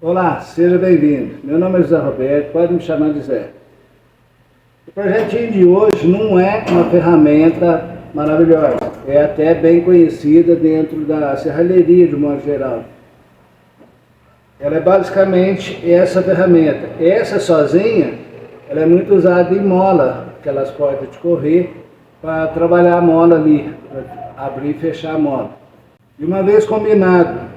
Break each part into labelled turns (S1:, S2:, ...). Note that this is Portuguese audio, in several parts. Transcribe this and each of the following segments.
S1: Olá, seja bem-vindo. Meu nome é José Roberto, pode me chamar de Zé. O projetinho de hoje não é uma ferramenta maravilhosa, é até bem conhecida dentro da serralheria de modo geral. Ela é basicamente essa ferramenta. Essa sozinha, ela é muito usada em mola, aquelas portas de correr, para trabalhar a mola ali, para abrir e fechar a mola. E uma vez combinado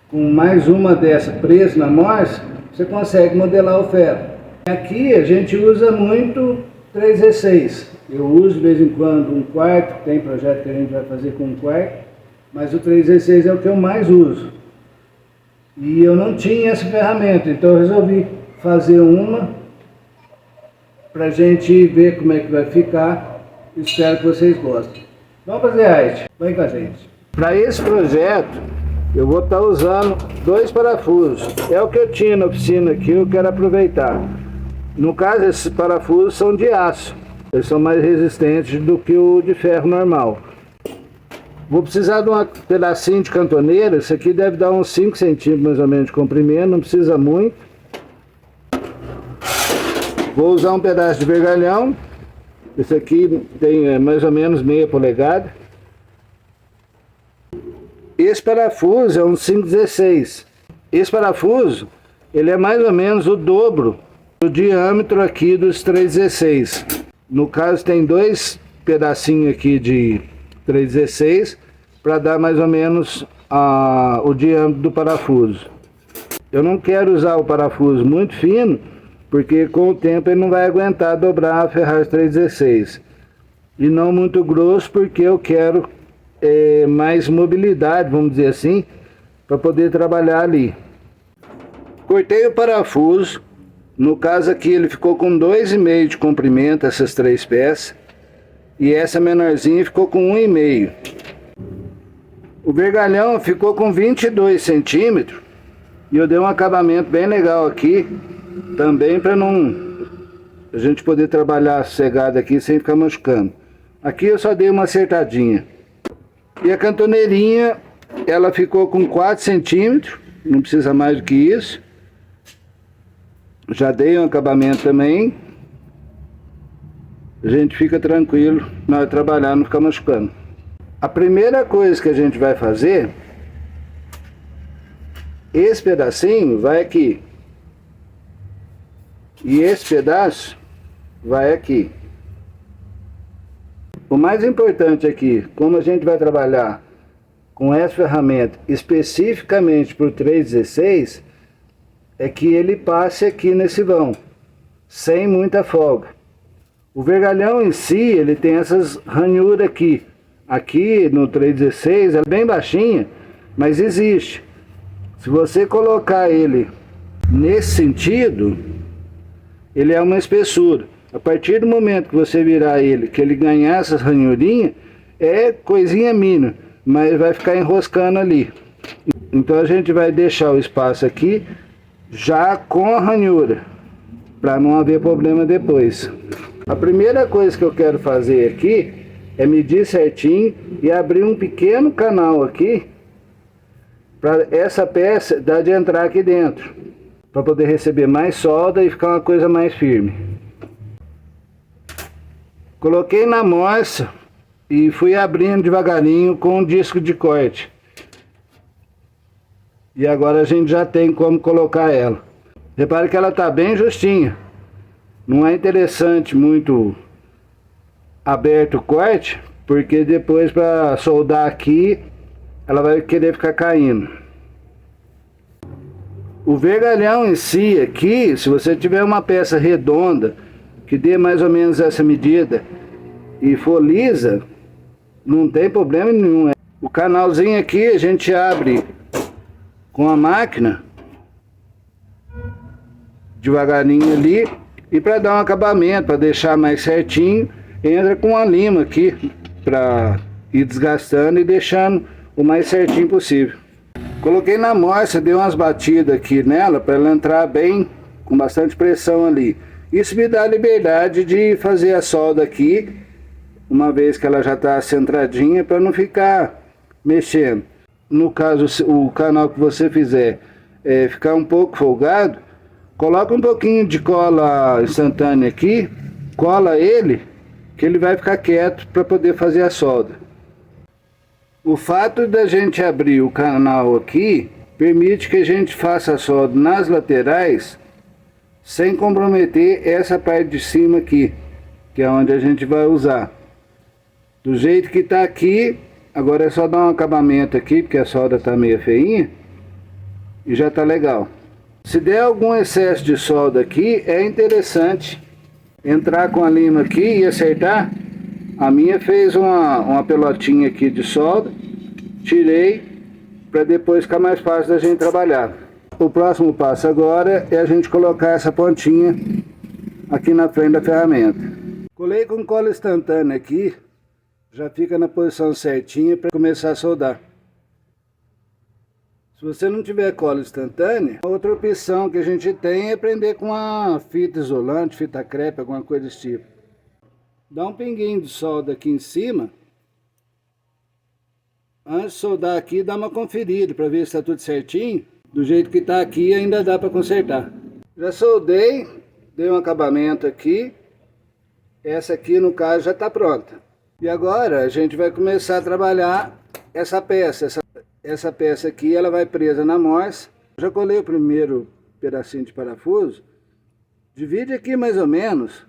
S1: com mais uma dessa presa na morsa, você consegue modelar o ferro. Aqui a gente usa muito 3/16. Eu uso de vez em quando 1/4, tem projeto que a gente vai fazer com 1/4, mas o 3/16 é o que eu mais uso. E eu não tinha essa ferramenta, então eu resolvi fazer uma pra gente ver como é que vai ficar. Espero que vocês gostem. Vamos fazer arte, vem com a gente. Para esse projeto eu vou estar usando 2 parafusos. É o que eu tinha na oficina aqui, eu quero aproveitar. No caso, esses parafusos são de aço. Eles são mais resistentes do que o de ferro normal. Vou precisar de um pedacinho de cantoneira. Isso aqui deve dar uns 5 centímetros mais ou menos de comprimento, não precisa muito. Vou usar um pedaço de vergalhão. Esse aqui tem mais ou menos meia polegada. Esse parafuso é um 5/16. Esse parafuso, ele é mais ou menos o dobro do diâmetro aqui dos 3/16. No caso tem 2 pedacinhos aqui de 3/16 para dar mais ou menos o diâmetro do parafuso. Eu não quero usar o parafuso muito fino, porque com o tempo ele não vai aguentar dobrar a ferragem 3/16. E não muito grosso, porque eu quero mais mobilidade, vamos dizer assim, para poder trabalhar ali. Cortei o parafuso. No caso aqui ele ficou com 2,5 de comprimento, essas 3 peças, e essa menorzinha ficou com 1,5. O vergalhão ficou com 22 centímetros e eu dei um acabamento bem legal aqui também, para a gente poder trabalhar sossegado aqui sem ficar machucando. Aqui eu só dei uma acertadinha. E a cantoneirinha, ela ficou com 4 centímetros, não precisa mais do que isso. Já dei um acabamento também. A gente fica tranquilo na hora de trabalhar, não fica machucando. A primeira coisa que a gente vai fazer, esse pedacinho vai aqui. E esse pedaço vai aqui. O mais importante aqui, como a gente vai trabalhar com essa ferramenta especificamente para o 3/16, é que ele passe aqui nesse vão, sem muita folga. O vergalhão em si, ele tem essas ranhuras aqui. Aqui no 3/16, ela é bem baixinha, mas existe. Se você colocar ele nesse sentido, ele é uma espessura. A partir do momento que você virar ele, que ele ganhar essas ranhurinhas, é coisinha mínima, mas vai ficar enroscando ali. Então a gente vai deixar o espaço aqui já com a ranhura, para não haver problema depois. A primeira coisa que eu quero fazer aqui é medir certinho e abrir um pequeno canal aqui, para essa peça dar de entrar aqui dentro, para poder receber mais solda e ficar uma coisa mais firme. Coloquei na morsa e fui abrindo devagarinho com um disco de corte. E agora a gente já tem como colocar ela. Repare que ela está bem justinha. Não é interessante muito aberto o corte, porque depois para soldar aqui, ela vai querer ficar caindo. O vergalhão em si aqui, se você tiver uma peça redonda, que dê mais ou menos essa medida e for lisa, não tem problema nenhum. O canalzinho aqui a gente abre com a máquina devagarinho ali, e para dar um acabamento, para deixar mais certinho, entra com a lima aqui para ir desgastando e deixando o mais certinho possível. Coloquei na morsa, dei umas batidas aqui nela para ela entrar bem, com bastante pressão ali. Isso me dá a liberdade de fazer a solda aqui, uma vez que ela já está centradinha, para não ficar mexendo. No caso, o canal que você fizer ficar um pouco folgado, coloca um pouquinho de cola instantânea aqui, cola ele, que ele vai ficar quieto para poder fazer a solda. O fato da gente abrir o canal aqui permite que a gente faça a solda nas laterais sem comprometer essa parte de cima aqui, que é onde a gente vai usar. Do jeito que está aqui, agora é só dar um acabamento aqui, porque a solda está meio feinha e já está legal. Se der algum excesso de solda aqui, é interessante entrar com a lima aqui e acertar. A minha fez uma pelotinha aqui de solda, tirei para depois ficar mais fácil da gente trabalhar. O próximo passo agora é a gente colocar essa pontinha aqui na frente da ferramenta. Colei com cola instantânea aqui, já fica na posição certinha para começar a soldar. Se você não tiver cola instantânea, outra opção que a gente tem é prender com uma fita isolante, fita crepe, alguma coisa desse tipo. Dá um pinguinho de solda aqui em cima. Antes de soldar aqui, dá uma conferida para ver se está tudo certinho. Do jeito que está aqui, ainda dá para consertar. Já soldei, dei um acabamento aqui. Essa aqui, no caso, já está pronta. E agora a gente vai começar a trabalhar essa peça. Essa peça aqui, ela vai presa na morsa. Já colei o primeiro pedacinho de parafuso. Divide aqui mais ou menos.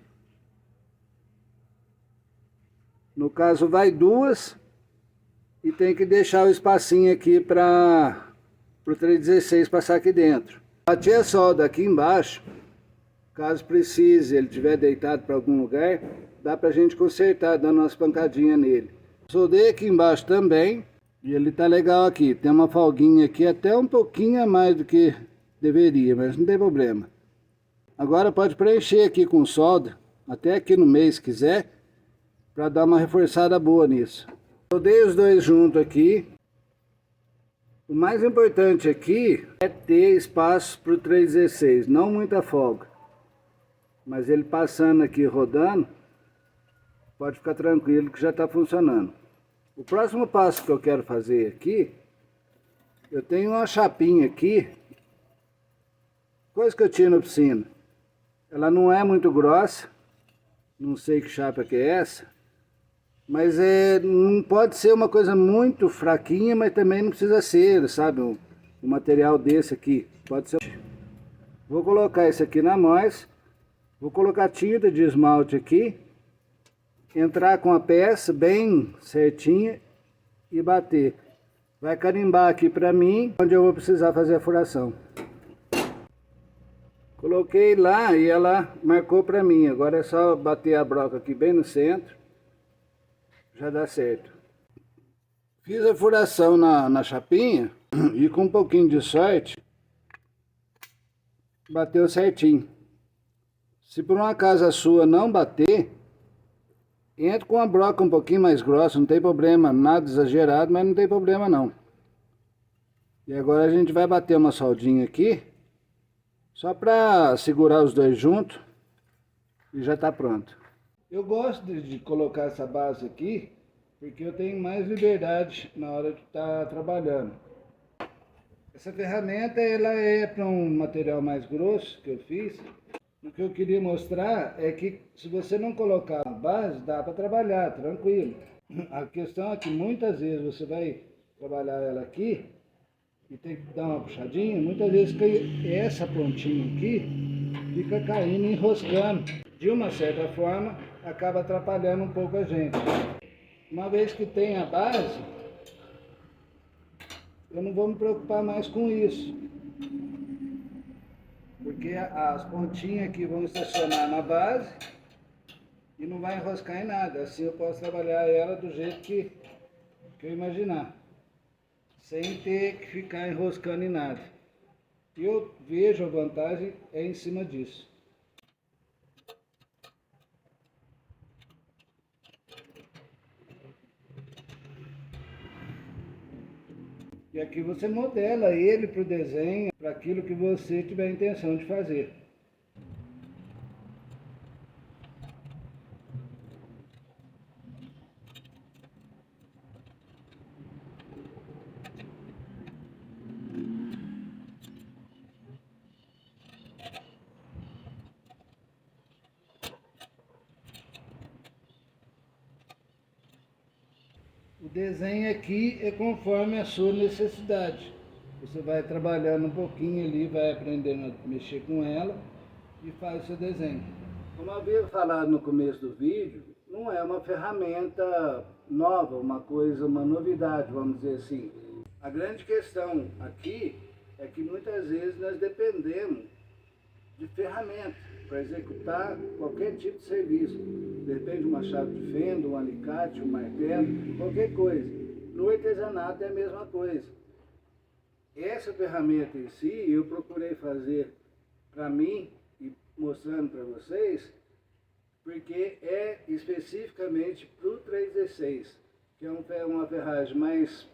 S1: No caso, vai duas. E tem que deixar o espacinho aqui para o 316 passar aqui dentro. Bati a solda aqui embaixo. Caso precise, ele estiver deitado para algum lugar, dá para a gente consertar, dando umas pancadinhas nele. Soldei aqui embaixo também. E ele tá legal aqui. Tem uma folguinha aqui, até um pouquinho a mais do que deveria, mas não tem problema. Agora pode preencher aqui com solda, até aqui no meio se quiser, para dar uma reforçada boa nisso. Soldei os dois juntos aqui. O mais importante aqui é ter espaço para o 316, não muita folga. Mas ele passando aqui, rodando, pode ficar tranquilo que já está funcionando. O próximo passo que eu quero fazer aqui, eu tenho uma chapinha aqui, coisa que eu tinha na oficina. Ela não é muito grossa, não sei que chapa que é essa, mas não pode ser uma coisa muito fraquinha, mas também não precisa ser, sabe, um material desse aqui. Pode ser. Vou colocar esse aqui na morsa, vou colocar tinta de esmalte aqui, entrar com a peça bem certinha e bater. Vai carimbar aqui para mim, onde eu vou precisar fazer a furação. Coloquei lá e ela marcou para mim. Agora é só bater a broca aqui bem no centro. Já dá certo. Fiz a furação na chapinha e com um pouquinho de sorte, bateu certinho. Se por uma acaso a sua não bater, entra com a broca um pouquinho mais grossa, não tem problema, nada exagerado, mas não tem problema não. E agora a gente vai bater uma soldinha aqui, só para segurar os dois juntos, e já está pronto. Eu gosto de colocar essa base aqui, porque eu tenho mais liberdade na hora de estar trabalhando. Essa ferramenta, ela é para um material mais grosso que eu fiz. O que eu queria mostrar é que se você não colocar a base, dá para trabalhar, tranquilo. A questão é que muitas vezes você vai trabalhar ela aqui e tem que dar uma puxadinha, muitas vezes essa pontinha aqui fica caindo e enroscando. De uma certa forma, acaba atrapalhando um pouco a gente. Uma vez que tem a base, eu não vou me preocupar mais com isso. Porque as pontinhas aqui vão estacionar na base e não vai enroscar em nada. Assim eu posso trabalhar ela do jeito que eu imaginar, sem ter que ficar enroscando em nada. E eu vejo a vantagem em cima disso. E aqui você modela ele para o desenho, para aquilo que você tiver a intenção de fazer. desenho aqui é conforme a sua necessidade. Você vai trabalhando um pouquinho ali, vai aprendendo a mexer com ela e faz o seu desenho. Como eu havia falado no começo do vídeo, não é uma ferramenta nova, uma novidade, vamos dizer assim. A grande questão aqui é que muitas vezes nós dependemos de ferramentas para executar qualquer tipo de serviço. De repente uma chave de fenda, um alicate, um martelo, qualquer coisa. No artesanato é a mesma coisa. Essa ferramenta em si eu procurei fazer para mim e mostrando para vocês, porque é especificamente para o 316, que é uma ferragem mais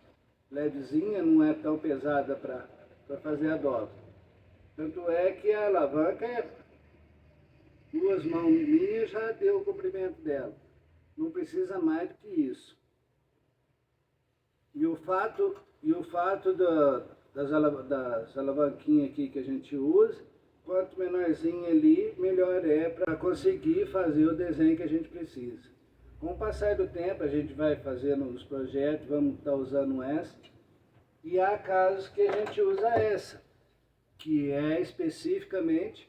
S1: levezinha, não é tão pesada para fazer a dobra. Tanto é que a alavanca é 2 mãos minhas, já deu o comprimento dela. Não precisa mais do que isso. E o fato das alavanquinhas aqui que a gente usa, quanto menorzinho ali, melhor é para conseguir fazer o desenho que a gente precisa. Com o passar do tempo, a gente vai fazendo os projetos, vamos estar usando essa. E há casos que a gente usa essa, que é especificamente,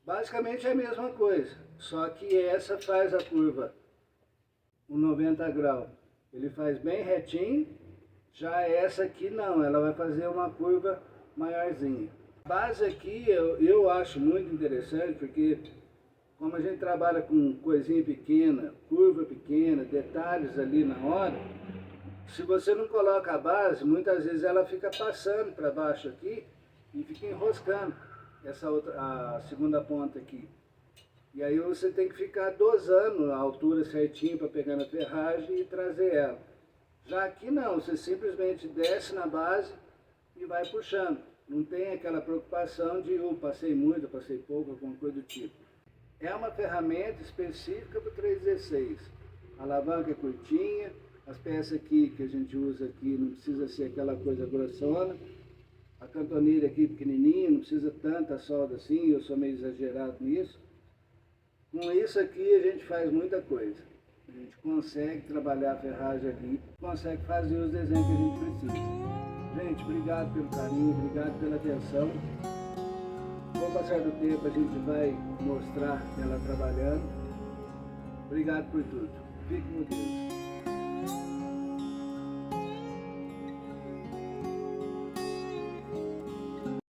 S1: basicamente é a mesma coisa, só que essa faz a curva, um 90 graus, ele faz bem retinho, já essa aqui não, ela vai fazer uma curva maiorzinha. A base aqui eu acho muito interessante, porque como a gente trabalha com coisinha pequena, curva pequena, detalhes ali na hora, se você não coloca a base, muitas vezes ela fica passando para baixo aqui e fica enroscando a segunda ponta aqui. E aí você tem que ficar dosando a altura certinho para pegar na ferragem e trazer ela. Já aqui não, você simplesmente desce na base e vai puxando. Não tem aquela preocupação de passei muito, passei pouco, alguma coisa do tipo. É uma ferramenta específica para o 316. A alavanca é curtinha, as peças aqui que a gente usa aqui não precisa ser aquela coisa grossona. A cantoneira aqui pequenininha, não precisa tanta solda assim, eu sou meio exagerado nisso. Com isso aqui a gente faz muita coisa. A gente consegue trabalhar a ferragem ali, consegue fazer os desenhos que a gente precisa. Gente, obrigado pelo carinho, obrigado pela atenção. Com o passar do tempo a gente vai mostrar ela trabalhando. Obrigado por tudo. Fique com Deus.